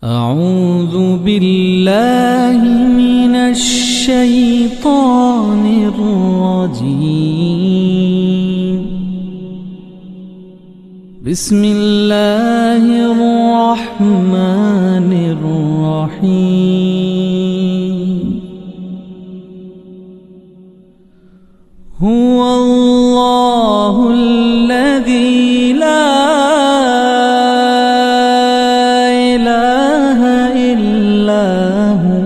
أعوذ بالله من الشيطان الرجيم. بسم الله الرحمن الرحيم. هو الله الذي لا إله إلا هو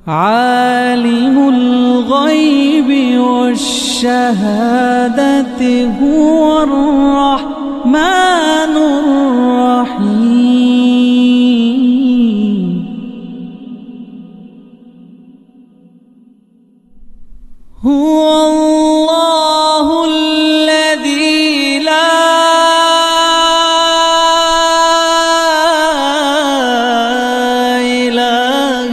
عالم الغيب والشهادة هو الرحمن الرحيم. هو الله الذي لا إله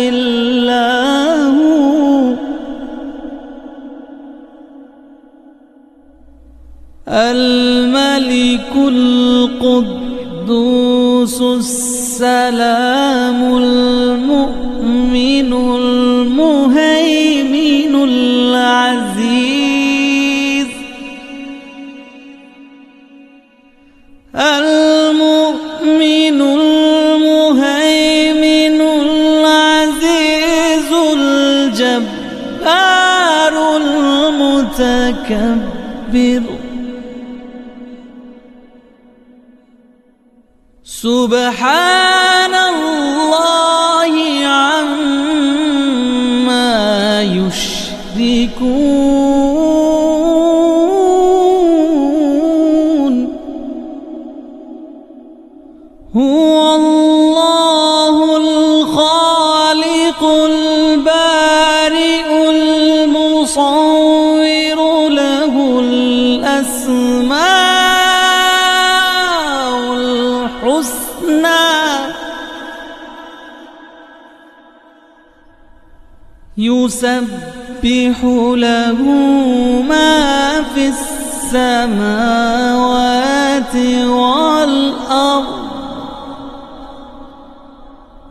إلا هو الملك القدوس السلام المؤمن المهيمن العزيز المؤمن المهيمن العزيز الجبار المتكبر. سبحان الله عما يشركون. هو الله الخالق البارئ المصور له الأسماء الحسنى يسبح له ما في السماوات والأرض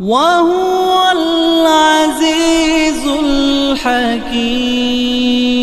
وهو العزيز الحكيم.